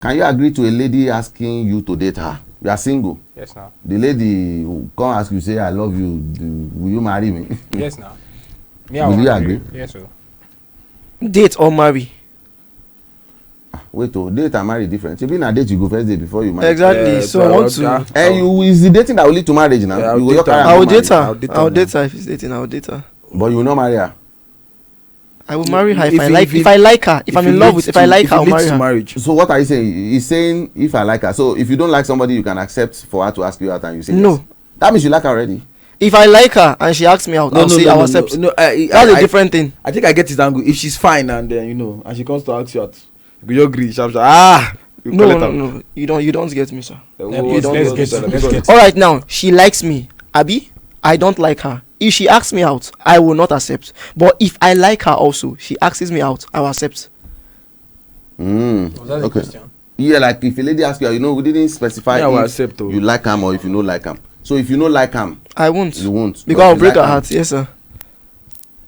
Can you agree to a lady asking you to date her? You are single. Yes, now. The lady will come ask you, say, I love you. Will you marry me? Yes, now. Will you agree? Yes, sir. Date or marry? Wait, date and marry different. If you na date, you go first day before you marry. Exactly. Yeah, so I want to. And is the dating that will lead to marriage now? Yeah, You go just I will date her. I'll date her I will now. date her if it's dating. I will date her. But you will not marry her. I will marry her if If I it- like. if If it- I like her, if I'm it in love leads with, if I to- like if her, it I'll leads marry to her. marriage. So what are you saying? He's saying if I like her. So if you don't like somebody, you can accept for her to ask you out and you say No. yes. That means you like her already. If I like her and she asks me out, I'll say I'll accept. No, That's a different thing. I think I get his angle. If she's fine and then and she comes to ask you out, you agree, sharp. You No, collect no, her. no. You don't get me, sir. Let's get All right, now she likes me, Abi. I don't like her. If she asks me out, I will not accept. But if I like her also, she asks me out, I will accept. Was that the Okay. question? Yeah, like if a lady asks you, we didn't specify Yeah, I will if accept, though. you like him or if you don't like him. So if you don't like him, I won't. you won't. Because But I'll if you break like her am- heart. Yes, sir.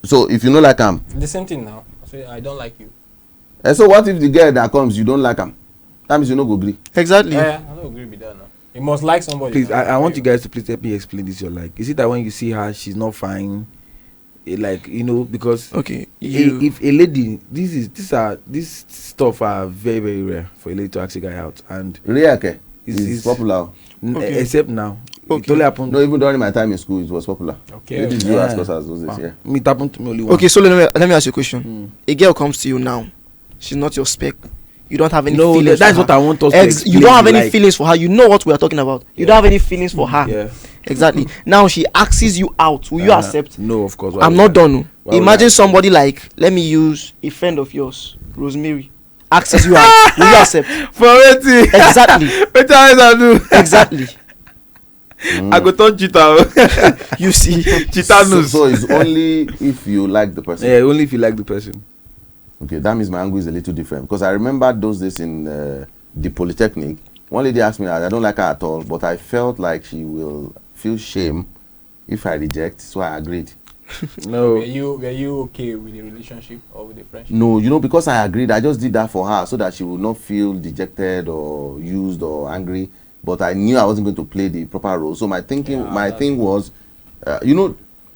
So if you don't like him, The same thing now. I say I don't like you. and so what if the girl that comes you don't like him? That means you no go agree. Exactly. Yeah, I don't agree with that now. You must like somebody. Please, now. I want you guys to please help me explain this. You're like, is it that when you see her, she's not fine? Because Okay. if a lady, this stuff are very very rare for a lady to ask a guy out, and Rare ke? It's- It's it's- popular. Okay. except now, it Okay. only happened. No, even during my time in school, it was popular. Okay. Ladies do ask us as those days, yeah. It happened to me only once. Okay, so let me ask you a question. A girl comes to you now. She's not your spec. You don't have any No, feelings. that's for what her. I want us to You explain, don't have any like- feelings for her. You know what we are talking about. You don't have any feelings for her. Yeah. Exactly. Now she asks you out. Will you accept? No, of course. I'm not done. Why would Imagine I? somebody like, let me use a friend of yours, Rosemary, asks you out. Will you accept? For waiting. Exactly. What I do? Exactly. I go turn cheater. You see. Cheater news. So it's only if you like the person. Yeah, only if you like the person. Okay, that means my angle is a little different because I remember those days in the Polytechnic. One lady asked me out. I don't like her at all, but I felt like she will feel shame if I reject, so I agreed. No. Were you okay with the relationship or with the friendship? No, because I agreed, I just did that for her so that she would not feel dejected or used or angry. But I knew I wasn't going to play the proper role. So my thing was,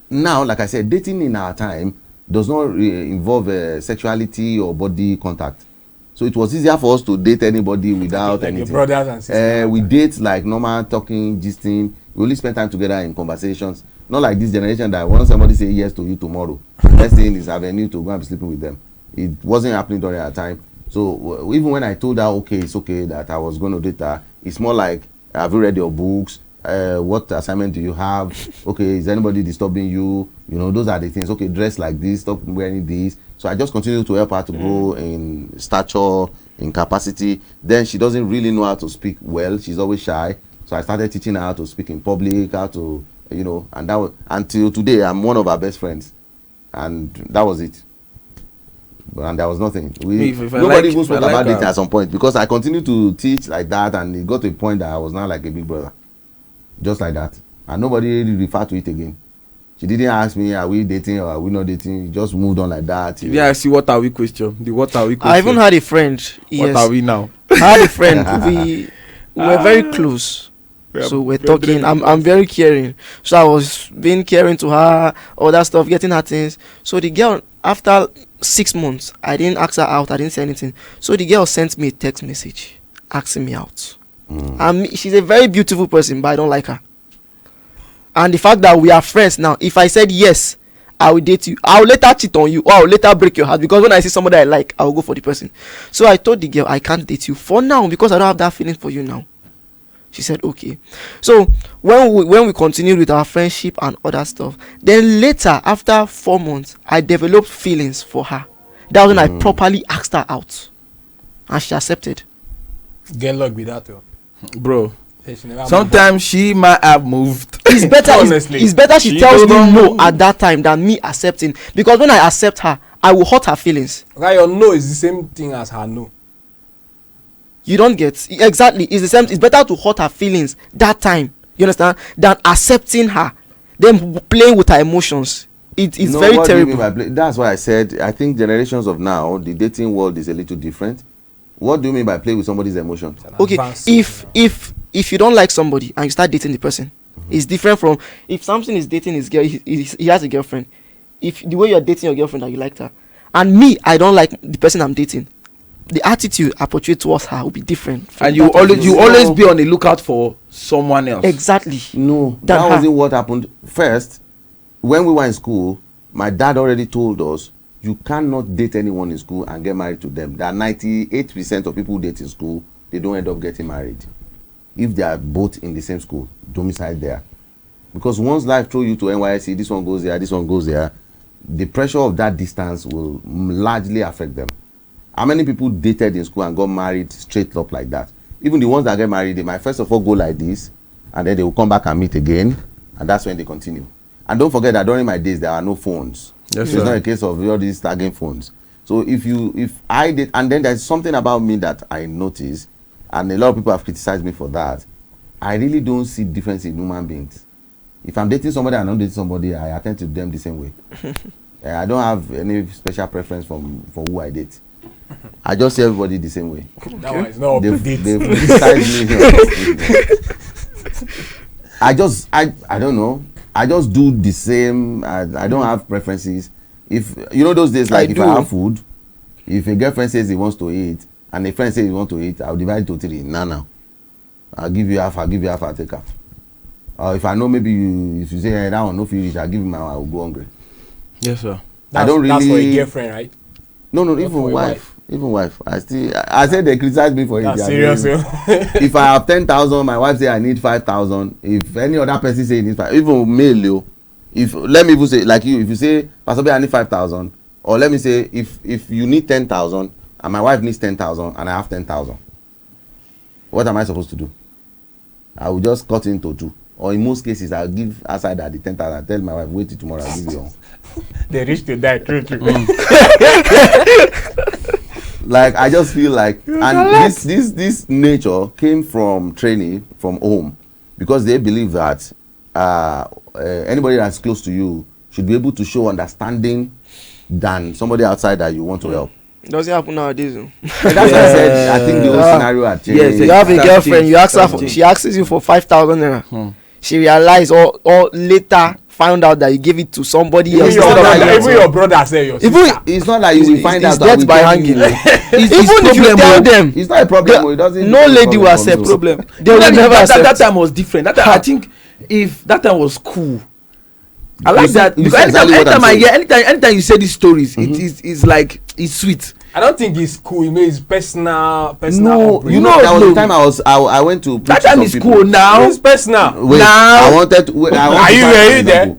now, like I said, dating in our time does not involve sexuality or body contact. So it was easier for us to date anybody without Like your anything. brothers and sisters. We date like normal talking, gisting. We only spend time together in conversations. Not like this generation that once somebody say yes to you tomorrow, next thing is avenue to go and be sleeping with them. It wasn't happening during our time. So even when I told her, okay, it's okay that I was going to date her, it's more like, have you read your books? What assignment do you have? Okay, is anybody disturbing you? Those are the things. Okay, dress like this, stop wearing this. So I just continue to help her to grow in stature, in capacity. Then she doesn't really know how to speak well. She's always shy. So I started teaching her how to speak in public, how to, and that was, until today, I'm one of her best friends. And that was it. And there was nothing. If I Nobody like- even if I spoke like about it her- at some point because I continued to teach like that, and it got to a point that I was now like a big brother. Just like that. And nobody really referred to it again. She didn't ask me, are we dating or are we not dating? It just moved on like that. Yeah, I see. What are we question? The what are we question? I even had a friend. Yes. What are we now? I had a friend. We were very close. So we're talking. I'm very caring. So I was being caring to her, all that stuff, getting her things. So the girl, after 6 months, I didn't ask her out. I didn't say anything. So the girl sent me a text message asking me out. She's a very beautiful person, but I don't like her. And the fact that we are friends now, if I said yes, I will date you, I will later cheat on you, or I will later break your heart, because when I see somebody I like, I will go for the person. So I told the girl, I can't date you for now because I don't have that feeling for you now. She said okay. So when we continued with our friendship and other stuff, then later after 4 months, I developed feelings for her. That was when I properly asked her out, and she accepted. Get luck with that, too. Bro. Say she never Sometimes she might have moved. It's better. Honestly, it's better she she tells me don't no move. at that time than me accepting, because when I accept her, I will hurt her feelings. Okay, your no is the same thing as her no. You don't get exactly. It's the same. It's better to hurt her feelings that time. You understand? Than accepting her, then playing with her emotions. It's No, very what do you terrible. mean by that's why I said I think generations of now, the dating world is a little different. What do you mean by play with somebody's emotion? It's an Okay, advanced if you don't like somebody and you start dating the person, it's different from if Samson is dating his girl. He has a girlfriend. If the way you're dating your girlfriend that you liked her, and me, I don't like the person I'm dating, the attitude I portray towards her will be different. from And you that of always you. you always be on the lookout for someone else. Exactly. No, Than that her. wasn't what happened. First, when we were in school, my dad already told us you cannot date anyone in school and get married to them. That 98% of people who date in school, they don't end up getting married. If they are both in the same school, domicile there. Because once life throw you to NYSC, this one goes there, this one goes there, the pressure of that distance will largely affect them. How many people dated in school and got married straight up like that? Even the ones that get married, they might first of all go like this, and then they will come back and meet again, and that's when they continue. And don't forget that during my days, there are no phones. Yes, So it's sir. not a case of all these tagging phones. So if I did, and then there's something about me that I notice, and a lot of people have criticized me for that, I really don't see difference in human beings. If I'm dating somebody and I'm not dating somebody, I attend to them the same way. I don't have any special preference for who I date. I just see everybody the same way. That one is not up to date. They've criticized me. I don't know. I just do the same. I don't have preferences. If you know those days, like I if do. I have food, if a girlfriend says he wants to eat and a friend says he wants to eat, I'll divide it to 3. Now. I'll give you half, I'll take half. Or if I know maybe if you say hey, that one no feel rich, I'll give him my, I'll go hungry. Yes, sir. I don't That's for a really- girlfriend, right? No, Not even for a wife. Even wife. I said they criticize me for it. That's They are serious. doing- Yo. If I have 10,000, my wife say I need 5,000. If any other person say he needs 5, even male, yo. If let me even say like you, if you say Pastor B, I need 5,000, or let me say if you need 10,000 and my wife needs 10,000 and I have 10,000, what am I supposed to do? I will just cut into 2, or in most cases I'll give aside at the 10,000. I tell my wife wait till tomorrow, I'll give you all. They reach to die. True. Like I just feel like, and this nature came from training from home, because they believe that anybody that's close to you should be able to show understanding than somebody outside that you want to help. Doesn't happen nowadays. And that's why I said I think the whole scenario had changed. Yes, You have a That's girlfriend, it. you ask her That's for, it. she asks you for 5,000 naira. She realized or later found out that you gave it to somebody Even else. your instead of brother, you. even your brother say your Even sister. It's not like you will find it's out that death we by tell hanging. you. Even if you tell them, It's not a problem. It doesn't. no lady will become a accept. problem. They will never that accept. time was different. That time, I think if that time was cool. I like You that see because exactly what anytime I'm I saying. hear, anytime you say these stories, it is it's like it's sweet. I don't think it's cool. It means personal. No, upbringing. you know there was no. a time I went to preach That to time some is people. cool now. It's personal. Wait, Now- I wanted to. Wait, I want Are to you find ready an there? example.